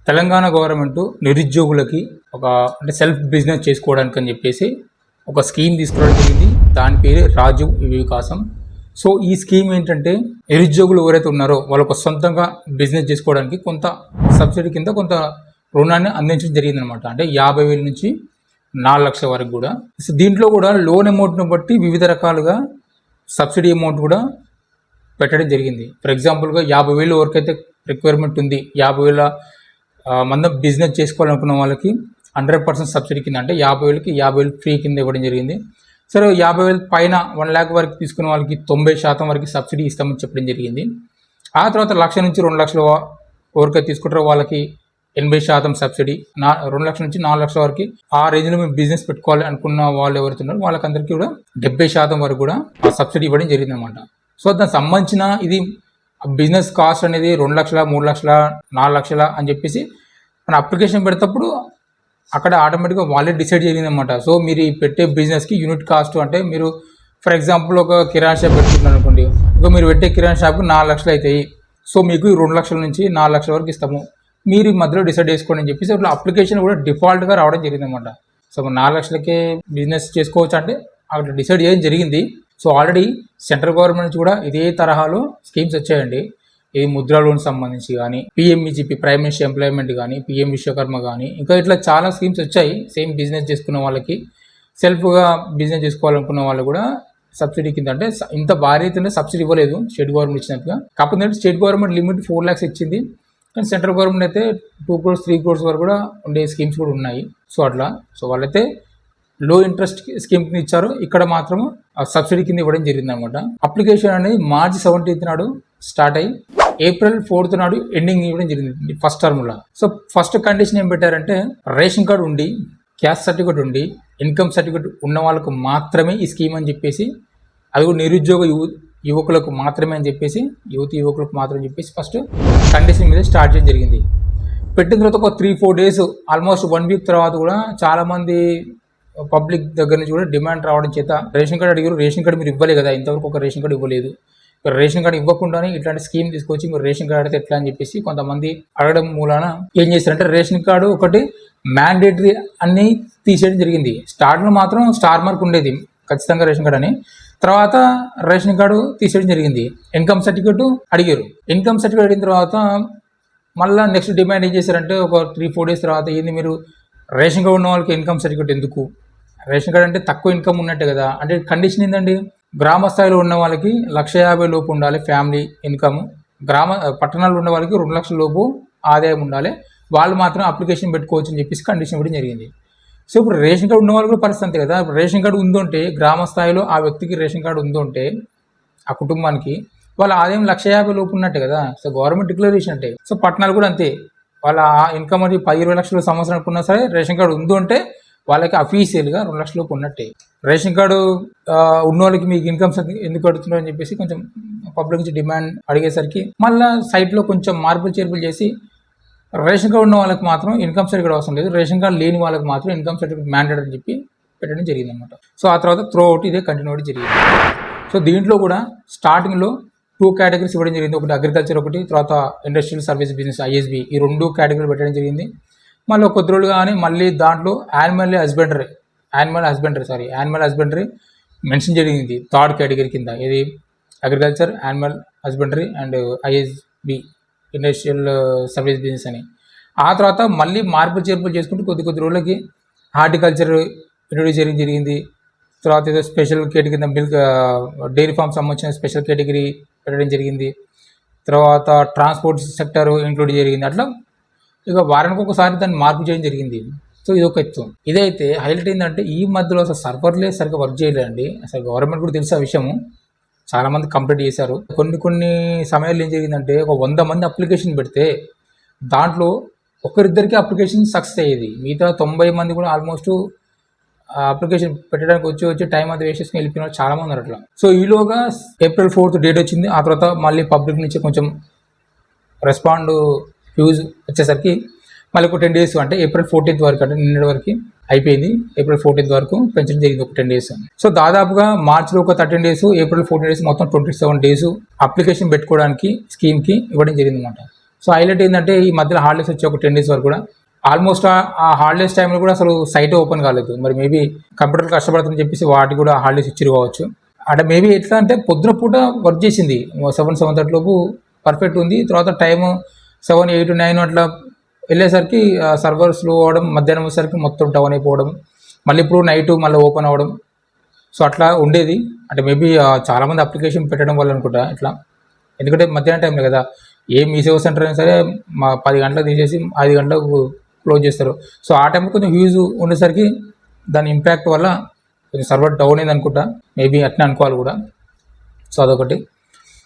Telangana government నిరుద్యోగులకి ఒక అంటే సెల్ఫ్ బిజినెస్ చేసుకోవడానికి అని చెప్పేసి ఒక స్కీమ్ తీసుకురావడం జరిగింది. దాని పేరు రాజీవ్ వికాసం. సో ఈ స్కీమ్ ఏంటంటే నిరుద్యోగులు ఎవరైతే ఉన్నారో వాళ్ళకు సొంతంగా బిజినెస్ చేసుకోవడానికి కొంత సబ్సిడీ కింద కొంత రుణాన్ని అందించడం జరిగిందనమాట. అంటే 50,000 నుంచి 4 లక్షల వరకు కూడా. సో దీంట్లో కూడా లోన్ అమౌంట్ను బట్టి వివిధ రకాలుగా సబ్సిడీ అమౌంట్ కూడా పెట్టడం జరిగింది. ఫర్ ఎగ్జాంపుల్గా 50,000 వరకైతే రిక్వైర్మెంట్ ఉంది, 50,000 మంది బిజినెస్ చేసుకోవాలనుకున్న వాళ్ళకి 100% సబ్సిడీ కింద, అంటే 50,000కి 50,000 ఫ్రీ కింద ఇవ్వడం జరిగింది. సరే 50,000 పైన 1 lakh వరకు తీసుకున్న వాళ్ళకి 90% వరకు సబ్సిడీ ఇస్తామని చెప్పడం జరిగింది. ఆ తర్వాత 1,00,000 నుంచి 2 లక్షల వరకు తీసుకుంటారో వాళ్ళకి 80% సబ్సిడీ, 2 లక్షల నుంచి 4 లక్షల వరకు ఆ రేంజ్లో మేము బిజినెస్ పెట్టుకోవాలి అనుకున్న వాళ్ళు ఎవరైతే ఉన్నారో వాళ్ళకందరికీ కూడా 70% వరకు కూడా ఆ సబ్సిడీ ఇవ్వడం జరిగింది అనమాట. సో దానికి సంబంధించిన ఇది బిజినెస్ కాస్ట్ అనేది 2 లక్షల 3 లక్షల 4 లక్షల అని చెప్పేసి మన అప్లికేషన్ పెడేటప్పుడు అక్కడ ఆటోమేటిక్గా వాళ్ళే డిసైడ్ చేయండి అనమాట. సో మీరు పెట్టే బిజినెస్కి యూనిట్ కాస్ట్, అంటే మీరు ఫర్ ఎగ్జాంపుల్ ఒక కిరాణా షాప్ పెట్టుకుంటున్నారు అనుకోండి, ఇక మీరు పెట్టే కిరాణా షాప్కి 4 లక్షలు అవుతాయి, సో మీకు 2 లక్షల నుంచి 4 లక్షల వరకు ఇస్తాము, మీరు ఈ మధ్యలో డిసైడ్ చేసుకోండి అని చెప్పేసి అట్లా అప్లికేషన్ కూడా డిఫాల్ట్గా రావడం జరిగింది అనమాట. సో 4 లక్షలకే బిజినెస్ చేసుకోవచ్చు అంటే అక్కడ డిసైడ్ చేయడం జరిగింది. సో ఆల్రెడీ సెంట్రల్ గవర్నమెంట్ నుంచి కూడా ఇదే తరహాలో స్కీమ్స్ వచ్చాయండి. ఇది ముద్రా లోన్ సంబంధించి కానీ, పిఎంఈజీపీ ప్రైమ్ మినిస్టర్ ఎంప్లాయ్మెంట్ కానీ, పిఎం విశ్వకర్మ కానీ, ఇంకా ఇట్లా చాలా స్కీమ్స్ వచ్చాయి. సేమ్ బిజినెస్ చేసుకున్న వాళ్ళకి, సెల్ఫ్గా బిజినెస్ చేసుకోవాలనుకున్న వాళ్ళు కూడా సబ్సిడీ కింద, అంటే ఇంత భారీ అయితే సబ్సిడీ ఇవ్వలేదు స్టేట్ గవర్నమెంట్ ఇచ్చినట్టుగా. కాకపోతే స్టేట్ గవర్నమెంట్ లిమిట్ 4 lakhs ఇచ్చింది, కానీ సెంట్రల్ గవర్నమెంట్ అయితే 2 crores 3 crores వరకు కూడా ఉండే స్కీమ్స్ కూడా ఉన్నాయి. సో అట్లా సో వాళ్ళైతే లో ఇంట్రెస్ట్ స్కీమ్ కింద ఇచ్చారు, ఇక్కడ మాత్రం సబ్సిడీ కింద ఇవ్వడం జరిగింది అనమాట. అప్లికేషన్ అనేది March 17th నాడు స్టార్ట్ అయ్యి April 4th నాడు ఎండింగ్ ఇవ్వడం జరిగింది ఫస్ట్ టర్మ్లో. సో ఫస్ట్ కండిషన్ ఏం పెట్టారంటే రేషన్ కార్డు ఉండి, క్యాస్ట్ సర్టిఫికేట్ ఉండి, ఇన్కమ్ సర్టిఫికేట్ ఉన్న వాళ్ళకు మాత్రమే ఈ స్కీమ్ అని చెప్పేసి, అది కూడా నిరుద్యోగ యువకులకు మాత్రమే అని చెప్పేసి, యువకులకు మాత్రమే చెప్పేసి ఫస్ట్ కండిషన్ మీద స్టార్ట్ చేయడం జరిగింది. పెట్టిన తర్వాత ఒక 3-4 days, ఆల్మోస్ట్ 1 week తర్వాత కూడా చాలామంది పబ్లిక్ దగ్గర నుంచి కూడా డిమాండ్ రావడం చేత రేషన్ కార్డు అడిగారు. రేషన్ కార్డు మీరు ఇవ్వలేదు కదా, ఇంతవరకు ఒక రేషన్ కార్డు ఇవ్వలేదు, రేషన్ కార్డు ఇవ్వకుండానే ఇట్లాంటి స్కీమ్ తీసుకొచ్చి మీరు రేషన్ కార్డు అయితే ఎట్లా అని చెప్పేసి కొంతమంది అడగడం మూలాన ఏం చేశారంటే రేషన్ కార్డు ఒకటి మ్యాండేటరీ అన్ని తీసేయడం జరిగింది. స్టార్ట్లో మాత్రం స్టార్ మార్క్ ఉండేది ఖచ్చితంగా రేషన్ కార్డు అని, తర్వాత రేషన్ కార్డు తీసేయడం జరిగింది. ఇన్కమ్ సర్టిఫికేట్ అడిగారు. ఇన్కమ్ సర్టిఫికేట్ అడిగిన తర్వాత మళ్ళీ నెక్స్ట్ డిమాండ్ ఏం చేశారంటే ఒక 3-4 days తర్వాత, ఏంది మీరు రేషన్ కార్డు ఉన్న వాళ్ళకి ఇన్కమ్ సర్టిఫికేట్ ఎందుకు, రేషన్ కార్డు అంటే తక్కువ ఇన్కమ్ ఉన్నట్టే కదా, అంటే కండిషన్ ఏంటండి, గ్రామ స్థాయిలో ఉన్న వాళ్ళకి 1,50,000 లోపు ఉండాలి ఫ్యామిలీ ఇన్కమ్, పట్టణాల్లో ఉన్న వాళ్ళకి 2 లక్షల లోపు ఆదాయం ఉండాలి, వాళ్ళు మాత్రం అప్లికేషన్ పెట్టుకోవచ్చు అని చెప్పేసి కండిషన్ ఇవ్వడం జరిగింది. సో ఇప్పుడు రేషన్ కార్డు ఉన్న వాళ్ళు కూడా పరిస్థితి అంతే కదా. ఇప్పుడు రేషన్ కార్డు ఉందంటే గ్రామ స్థాయిలో ఆ వ్యక్తికి రేషన్ కార్డు ఉందంటే ఆ కుటుంబానికి వాళ్ళ ఆదాయం 1,50,000 లోపు ఉన్నట్టే కదా. సో గవర్నమెంట్ డిక్లరేషన్ అంటే, సో పట్టణాలు కూడా అంతే, వాళ్ళ ఇన్కమ్ అది 10-20 లక్షల సంవత్సరానికి ఉన్నా సరే రేషన్ కార్డు ఉందంటే వాళ్ళకి అఫీషియల్గా 2 లక్షల లోపు ఉన్నట్టే. రేషన్ కార్డు ఉన్న వాళ్ళకి మీకు ఇన్కమ్ ఎందుకు అడుగుతున్నారు అని చెప్పేసి కొంచెం పబ్లిక్ నుంచి డిమాండ్ అడిగేసరికి మళ్ళీ సైట్లో కొంచెం మార్పులు చేర్పులు చేసి రేషన్ కార్డు ఉన్న వాళ్ళకి మాత్రం ఇన్కమ్ సర్టిఫికేట్ అవసరం లేదు, రేషన్ కార్డు లేని వాళ్ళకి మాత్రం ఇన్కమ్ సర్టిఫికేట్ మ్యాండేట్ అని చెప్పి పెట్టడం జరిగింది అనమాట. సో ఆ తర్వాత త్రూ అవుట్ ఇదే కంటిన్యూ అవ్వడం జరిగింది. సో దీంట్లో కూడా స్టార్టింగ్లో 2 categories ఇవ్వడం జరిగింది, ఒకటి అగ్రికల్చర్, ఒకటి తర్వాత ఇండస్ట్రియల్ సర్వీస్ బిజినెస్ ISB, ఈ 2 categories పెట్టడం జరిగింది. మళ్ళీ కొద్ది రోజులు కానీ మళ్ళీ దాంట్లో యానిమల్ హస్బెండరీ మెన్షన్ జరిగింది 3rd category కింద. ఇది agriculture, animal husbandry and ISB industrial service business అని. ఆ తర్వాత మళ్ళీ మార్పులు చేర్పులు చేసుకుంటూ కొద్ది రోజులకి హార్టికల్చర్ ఇంట్రొడ్యూస్ చేయడం జరిగింది. తర్వాత ఏదో స్పెషల్ కేటగిరీ కింద మిల్క్ డైరీ ఫార్మ్ సంబంధించిన స్పెషల్ కేటగిరీ పెట్టడం జరిగింది. తర్వాత ట్రాన్స్పోర్ట్ సెక్టర్ ఇంక్లూడ్ జరిగింది. అట్లా ఇక వారానికి ఒకసారి దాన్ని మార్పు చేయడం జరిగింది. సో ఇది ఒక ఎత్తు. ఇదైతే హైలైట్ ఏంటంటే ఈ మధ్యలో అసలు సర్వర్లే సరిగ్గా వర్క్ చేయలేదండి. అసలు గవర్నమెంట్ కూడా తెలిసే విషయము, చాలామంది కంప్లీట్ చేశారు. కొన్ని సమయాల్లో ఏం జరిగిందంటే ఒక 100 మంది అప్లికేషన్ పెడితే దాంట్లో ఒకరిద్దరికి అప్లికేషన్ సక్సెస్ అయ్యేది, మిగతా 90 మంది కూడా ఆల్మోస్ట్ అప్లికేషన్ పెట్టడానికి వచ్చి టైం అంతా వేస్ట్ చేసుకుని వెళ్ళిపోయిన చాలా మంది ఉన్నారు అట్లా. సో ఈలోగా April 4th డేట్ వచ్చింది. ఆ తర్వాత మళ్ళీ పబ్లిక్ నుంచి కొంచెం రెస్పాండ్ ఫ్యూజ్ వచ్చేసరికి మళ్ళీ ఒక 10 days, అంటే April 14th వరకు, అంటే నిన్నటి వరకు అయిపోయింది, April 14th వరకు పెంచడం జరిగింది ఒక 10 days. సో దాదాపుగా మార్చిలో ఒక 13 days, April 14 days, మొత్తం 27 days అప్లికేషన్ పెట్టుకోవడానికి స్కీమ్కి ఇవ్వడం జరిగింది అనమాట. సో హైలైట్ ఏంటంటే ఈ మధ్యలో హాలిడేస్ వచ్చి ఒక 10 days వరకు కూడా ఆల్మోస్ట్ ఆ హాలిడేస్ టైంలో కూడా అసలు సైట్ ఓపెన్ కాలేదు. మరి మేబీ కంప్యూటర్ కష్టపడుతుందని చెప్పేసి వాటికి కూడా హాలిడేస్ ఇచ్చిరు కావచ్చు. అంటే మేబీ ఎట్లా అంటే పొద్దున పూట వర్క్ చేసింది 7:30 లోపు పర్ఫెక్ట్ ఉంది. తర్వాత టైము 7, 8, 9 అట్లా వెళ్ళేసరికి సర్వర్ స్లో అవ్వడం, మధ్యాహ్నం వచ్చేసరికి మొత్తం డౌన్ అయిపోవడం, మళ్ళీ ఇప్పుడు నైట్ మళ్ళీ ఓపెన్ అవ్వడం. సో అట్లా ఉండేది. అంటే మేబీ చాలామంది అప్లికేషన్ పెట్టడం వల్ల అనుకుంటా ఇట్లా. ఎందుకంటే మధ్యాహ్నం టైంలో కదా, ఏ మీ సేవ సెంటర్ అయినా సరే 10 గంటలకు తీసేసి 5 గంటలకు క్లోజ్ చేస్తారు. సో ఆ టైంలో కొంచెం హ్యూజ్ ఉండేసరికి దాని ఇంపాక్ట్ వల్ల కొంచెం సర్వర్ డౌన్ అయింది అనుకుంటా. మేబీ అట్నే అనుకోవాలి కూడా. సో అదొకటి.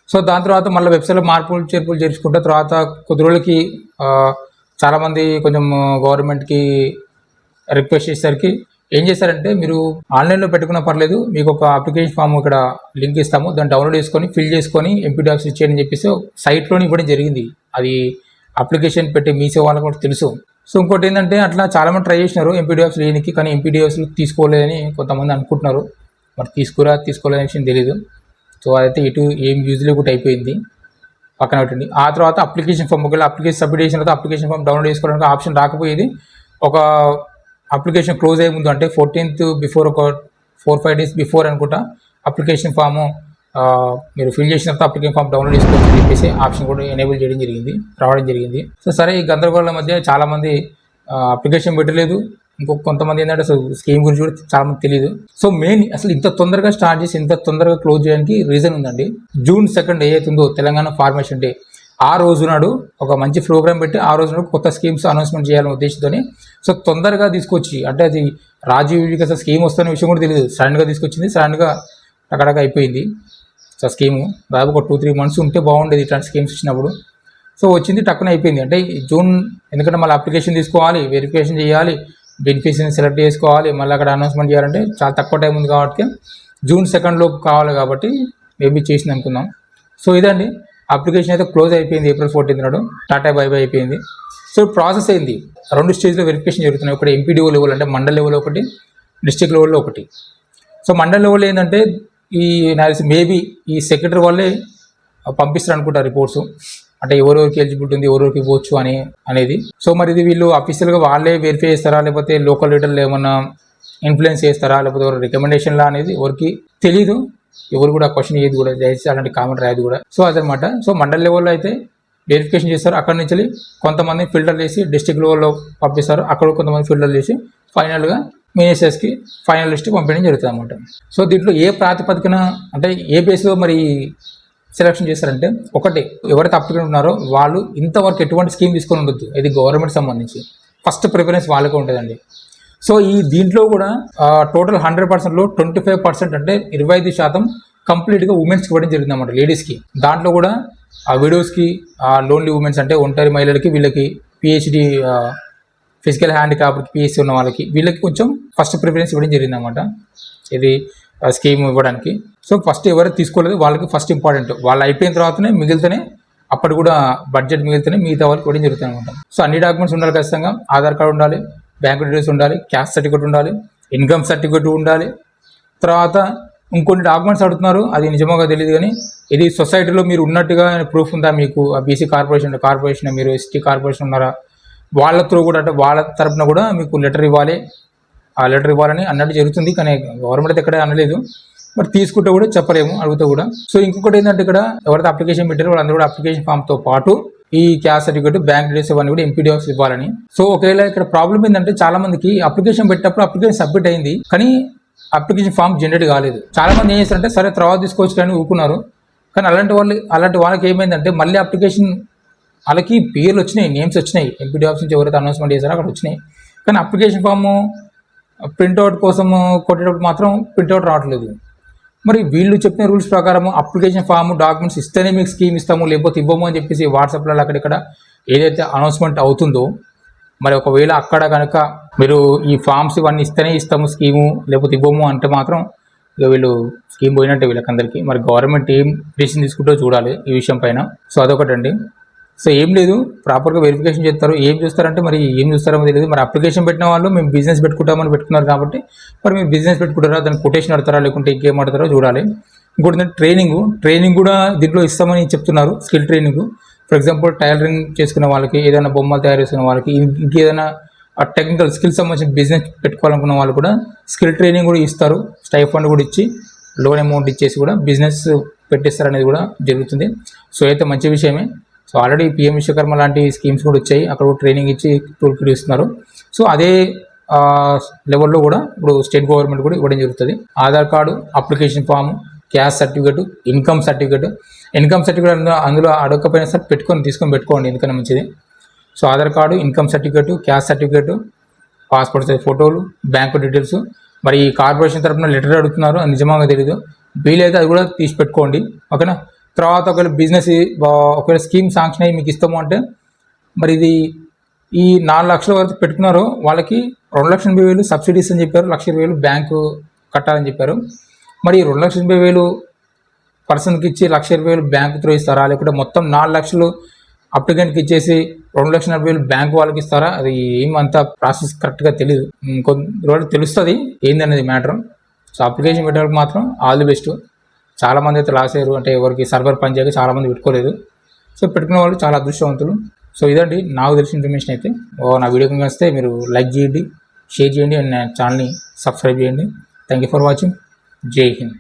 సో దాని తర్వాత మళ్ళీ వెబ్సైట్లో మార్పులు చేర్పులు చేర్చుకుంటే తర్వాత కొద్ది రోజులకి చాలామంది కొంచెం గవర్నమెంట్కి రిక్వెస్ట్ చేసేసరికి ఏం చేశారంటే, మీరు ఆన్లైన్లో పెట్టుకున్నా పర్లేదు, మీకు ఒక అప్లికేషన్ ఫామ్ ఇక్కడ లింక్ ఇస్తాము, దాన్ని డౌన్లోడ్ చేసుకొని ఫిల్ చేసుకొని ఎంపీడీ ఆఫీస్ ఇచ్చేయని చెప్పేసి సైట్లోనే ఇవ్వడం జరిగింది. అది అప్లికేషన్ పెట్టి మీ సేవ వాళ్ళకి కూడా తెలుసు. సో ఇంకోటి ఏంటంటే, అట్లా చాలామంది ట్రై చేసినారు ఎంపీడీ ఆఫీస్ లేనికి, కానీ ఎంపీడీ ఆఫీస్లు తీసుకోలేదని కొంతమంది అనుకుంటున్నారు. మరి తీసుకోలేని విషయం తెలియదు. సో అదైతే ఇటు ఏం యూజ్లీ కూడా అయిపోయింది, పక్కన పెట్టండి. ఆ తర్వాత అప్లికేషన్ ఫామ్, ఒకవేళ అప్లికేషన్ సబ్మిట్ చేసిన తర్వాత అప్లికేషన్ ఫామ్ డౌన్లోడ్ చేసుకోవడానికి ఆప్షన్ రాకపోయేది. ఒక అప్లికేషన్ క్లోజ్ అయ్యే ముందు అంటే 14th బిఫోర్ ఒక 4-5 days బిఫోర్ అనుకుంటా అప్లికేషన్ ఫాము మీరు ఫిల్ చేసిన తర్వాత అప్లికేషన్ ఫామ్ డౌన్లోడ్ చేసుకోవచ్చు చెప్పేసి ఆప్షన్ కూడా ఎనేబుల్ రావడం జరిగింది. సో సరే, ఈ గందరగోళం మధ్య చాలామంది అప్లికేషన్ పెట్టలేదు. కొంతమంది ఏంటంటే అసలు స్కీమ్ గురించి కూడా చాలామంది తెలియదు. సో మెయిన్ అసలు ఇంత తొందరగా స్టార్ట్ చేసి ఇంత తొందరగా క్లోజ్ చేయడానికి రీజన్ ఉందండి. June 2 ఏదైతుందో తెలంగాణ ఫార్మేషన్ డే, ఆ రోజు నాడు ఒక మంచి ప్రోగ్రామ్ పెట్టి ఆ రోజు నాడు కొత్త స్కీమ్స్ అనౌన్స్మెంట్ చేయాలనే ఉద్దేశంతో సో తొందరగా తీసుకొచ్చి, అంటే అది రాజీవ్ వికాస్ స్కీమ్ వస్తున్న విషయం కూడా తెలియదు, సడన్గా తీసుకొచ్చింది, సడన్గా అక్కడక అయిపోయింది. సో స్కీము దాదాపు ఒక 2-3 months ఉంటే బాగుండేది ఇట్లాంటి స్కీమ్స్ ఇచ్చినప్పుడు. సో వచ్చింది, టక్కున అయిపోయింది. అంటే జూన్, ఎందుకంటే మళ్ళీ అప్లికేషన్ తీసుకోవాలి, వెరిఫికేషన్ చేయాలి, బెనిఫిషరీని సెలెక్ట్ చేసుకోవాలి, మళ్ళీ అక్కడ అనౌన్స్మెంట్ చేయాలంటే చాలా తక్కువ టైం ఉంది కాబట్టి June 2 లోపు కావాలి కాబట్టి మేబీ చేసింది అనుకుందాం. సో ఇదండి, అప్లికేషన్ అయితే క్లోజ్ అయిపోయింది April 14 నాడు, టాటా బై అయిపోయింది. సో ప్రాసెస్ అయింది, 2 స్టేజ్లో వెరిఫికేషన్ జరుగుతున్నాయి. ఒకటి ఎంపీడీఓ లెవెల్ అంటే మండల్ లెవెల్ ఒకటి, డిస్ట్రిక్ట్ లెవెల్లో ఒకటి. సో మండల్ లెవెల్ ఏంటంటే ఈ మేబీ ఈ సెక్రటరీ వాళ్ళే పంపిస్తారు అనుకుంటారు రిపోర్ట్స్, అంటే ఎవరెవరికి ఎలిజిబిలిటీ ఉంది, ఎవరెవరికి ఇవ్వచ్చు అనేది. సో మరి ఇది వీళ్ళు అఫీషియల్గా వాళ్ళే వెరిఫై చేస్తారా, లేకపోతే లోకల్ లీడర్లు ఏమన్నా ఇన్ఫ్లుయెన్స్ చేస్తారా, లేకపోతే ఎవరు రికమెండేషన్లా అనేది ఎవరికి తెలీదు. ఎవరు కూడా క్వశ్చన్ ఏది కూడా చేసి అలాంటి కామెంట్ రాయదు కూడా. సో అదనమాట. సో మండల్ లెవెల్లో అయితే వెరిఫికేషన్ చేస్తారు, అక్కడి నుంచి కొంతమంది ఫిల్టర్ చేసి డిస్ట్రిక్ట్ లెవెల్లో పంపిస్తారు, అక్కడ కొంతమంది ఫిల్టర్ చేసి ఫైనల్గా మినిస్టర్స్కి ఫైనల్ లిస్ట్కి పంపించడం జరుగుతుంది అనమాట. సో దీంట్లో ఏ ప్రాతిపదికన, అంటే ఏ బేస్లో మరి సెలెక్షన్ చేస్తారంటే, ఒకటి ఎవరైతే అప్లికెంట్ ఉన్నారో వాళ్ళు ఇంతవరకు ఎటువంటి స్కీమ్ తీసుకొని ఉండొద్దు, ఇది గవర్నమెంట్ సంబంధించి ఫస్ట్ ప్రిఫరెన్స్ వాళ్ళకే ఉంటుందండి. సో దీంట్లో కూడా టోటల్ 100%లో 25% అంటే 25% కంప్లీట్గా ఉమెన్స్కి ఇవ్వడం జరిగింది అన్నమాట, లేడీస్కి. దాంట్లో కూడా విడోస్కి, లోన్లీ ఉమెన్స్ అంటే ఒంటరి మహిళలకి, వీళ్ళకి పిహెచ్డి ఫిజికల్ హ్యాండిక్యాప్కి పిహెచ్డి ఉన్న వాళ్ళకి, వీళ్ళకి కొంచెం ఫస్ట్ ప్రిఫరెన్స్ ఇవ్వడం జరిగింది అన్నమాట ఇది స్కీమ్ ఇవ్వడానికి. సో ఫస్ట్ ఎవరైతే తీసుకోలేదు వాళ్ళకి ఫస్ట్ ఇంపార్టెంట్, వాళ్ళు అయిపోయిన తర్వాతనే మిగిలితేనే, అప్పటి కూడా బడ్జెట్ మిగిలితేనే మిగతా వాళ్ళకి ఇవ్వడం జరుగుతుంది అనమాట. సో అన్ని డాక్యుమెంట్స్ ఉండాలి ఖచ్చితంగా, ఆధార్ కార్డు ఉండాలి, బ్యాంక్ డీటెయిల్స్ ఉండాలి, క్యాస్ట్ సర్టిఫికేట్ ఉండాలి, ఇన్కమ్ సర్టిఫికేట్ ఉండాలి. తర్వాత ఇంకొన్ని డాక్యుమెంట్స్ అడుగుతున్నారు, అది నిజంగా తెలియదు, కానీ ఇది సొసైటీలో మీరు ఉన్నట్టుగా ప్రూఫ్ ఉందా మీకు, బీసీ కార్పొరేషన్ మీరు ఎస్టీ కార్పొరేషన్ ఉన్నారా, వాళ్ళ త్రూ కూడా, అంటే వాళ్ళ తరపున కూడా మీకు లెటర్ ఇవ్వాలి, ఆ లెటర్ ఇవ్వాలని అన్నట్టు జరుగుతుంది. కానీ గవర్నమెంట్ అయితే ఎక్కడే అనలేదు, మరి తీసుకుంటే కూడా చెప్పలేము, అడిగితే కూడా. సో ఇంకొకటి ఏంటంటే, ఇక్కడ ఎవరైతే అప్లికేషన్ పెట్టారో వాళ్ళందరూ కూడా అప్లికేషన్ ఫామ్తో పాటు ఈ క్యాస్ట్ సర్టిఫికేట్, బ్యాంక్ డీటెయిల్స్ ఇవన్నీ కూడా ఎంపీడీ ఆఫీస్ ఇవ్వాలని. సో ఒకవేళ ఇక్కడ ప్రాబ్లం ఏంటంటే, చాలా మందికి అప్లికేషన్ పెట్టినప్పుడు అప్లికేషన్ సబ్మిట్ అయింది, కానీ అప్లికేషన్ ఫామ్ జనరేట్ కాలేదు. చాలా మంది ఏం చేస్తారంటే, సరే తర్వాత తీసుకోవచ్చు కానీ ఊరుకున్నారు. కానీ అలాంటి వాళ్ళకి ఏమైందంటే, మళ్ళీ అప్లికేషన్ వాళ్ళకి పేర్లు వచ్చినాయి, నేమ్స్ వచ్చినాయి, ఎంపీడీ ఆఫీస్ నుంచి ఎవరైతే అనౌన్స్మెంట్ చేశారో అక్కడ వచ్చినాయి, కానీ అప్లికేషన్ ఫాము ప్రింట్అవుట్ కోసం కొట్టేటప్పుడు మాత్రం ప్రింట్అవుట్ రావట్లేదు. మరి వీళ్ళు చెప్పిన రూల్స్ ప్రకారం అప్లికేషన్ ఫామ్ డాక్యుమెంట్స్ ఇస్తేనే మీకు స్కీమ్ ఇస్తాము, లేకపోతే ఇవ్వము అని చెప్పేసి వాట్సాప్లో అక్కడిక్కడ ఏదైతే అనౌన్స్మెంట్ అవుతుందో, మరి ఒకవేళ అక్కడ కనుక మీరు ఈ ఫామ్స్ ఇవన్నీ ఇస్తేనే ఇస్తాము స్కీము, లేకపోతే ఇవ్వము అంటే మాత్రం ఇక వీళ్ళు స్కీమ్ పోయినట్టే వీళ్ళకందరికీ. మరి గవర్నమెంట్ ఏం డెసిషన్ తీసుకుంటో చూడాలి ఈ విషయం పైన. సో అదొకటండి. సో ఏం లేదు, ప్రాపర్గా వెరిఫికేషన్ చేస్తారు. ఏం చూస్తారంటే, మరి ఏం చూస్తారో తెలియదు. మరి అప్లికేషన్ పెట్టిన వాళ్ళు మేము బిజినెస్ పెట్టుకుంటామని పెట్టుకున్నారు కాబట్టి, మరి మీరు బిజినెస్ పెట్టుకుంటారా, దానికి కొటేషన్ ఆడతారా, లేకుంటే ఇంకేం ఆడతారో చూడాలి. ఇంకోటి ట్రైనింగ్ కూడా దీంట్లో ఇస్తామని చెప్తున్నారు, skill training for example tailoring చేసుకునే వాళ్ళకి, ఏదైనా బొమ్మలు తయారు చేసుకునే వాళ్ళకి, ఇంకేదైనా టెక్నికల్ స్కిల్స్ సంబంధించిన బిజినెస్ పెట్టుకోవాలనుకున్న వాళ్ళు కూడా స్కిల్ ట్రైనింగ్ కూడా ఇస్తారు. స్టైఫండ్ కూడా ఇచ్చి లోన్ అమౌంట్ ఇచ్చేసి కూడా బిజినెస్ పెట్టిస్తారు అనేది కూడా జరుగుతుంది. సో అయితే మంచి విషయమే. సో ఆల్రెడీ పిఎం విశ్వకర్మ లాంటి స్కీమ్స్ కూడా వచ్చాయి, అక్కడ కూడా ట్రైనింగ్ ఇచ్చి టూల్ కిట్ ఇస్తున్నారు. సో అదే లెవెల్లో కూడా ఇప్పుడు స్టేట్ గవర్నమెంట్ కూడా ఇవ్వడం జరుగుతుంది. Aadhaar card, application form, caste certificate, income certificate అందులో అడగకపోయినా సరే తీసుకొని పెట్టుకోండి, ఎందుకన్నా మంచిది. So Aadhaar card, income certificate, caste certificate, passport size ఫోటోలు, బ్యాంకు డీటెయిల్స్. మరి ఈ కార్పొరేషన్ తరఫున లెటర్ అడుగుతున్నారు, అది నిజంగా తెలీదు. వీలైతే అది కూడా తీసి పెట్టుకోండి, ఓకేనా. తర్వాత ఒకవేళ బిజినెస్ ఒకవేళ స్కీమ్ శాంక్షన్ అయ్యి మీకు ఇస్తాము అంటే, మరి ఇది ఈ 4 లక్షల వరకు పెట్టుకున్నారో వాళ్ళకి 2,80,000 సబ్సిడీస్ అని చెప్పారు, 1,20,000 బ్యాంకు కట్టాలని చెప్పారు. మరి 2,80,000 పర్సన్కి ఇచ్చి 1,20,000 బ్యాంకు త్రూ ఇస్తారా, లేకుంటే మొత్తం 4 లక్షలు అప్లికెంట్కి ఇచ్చేసి 2,80,000 బ్యాంకు వాళ్ళకి ఇస్తారా? అది ఏమంత ప్రాసెస్ కరెక్ట్గా తెలియదు. కొన్ని రోజులు తెలుస్తుంది ఏందనేది మ్యాటర్. సో అప్లికేషన్ పెట్టడానికి మాత్రం ఆల్ ది బెస్ట్. చాలామంది అయితే లాస్ అయ్యారు, అంటే ఎవరికి సర్వర్ పనిచేయక చాలామంది పెట్టుకోలేదు. సో పెట్టుకున్న వాళ్ళు చాలా అదృష్టవంతులు. సో ఇదండి నాకు తెలిసిన ఇన్ఫర్మేషన్ అయితే. నా వీడియో కనుక వస్తే మీరు లైక్ చేయండి, షేర్ చేయండి, అండ్ నా ఛానల్ని సబ్స్క్రైబ్ చేయండి. Thank you for watching. జై హింద్.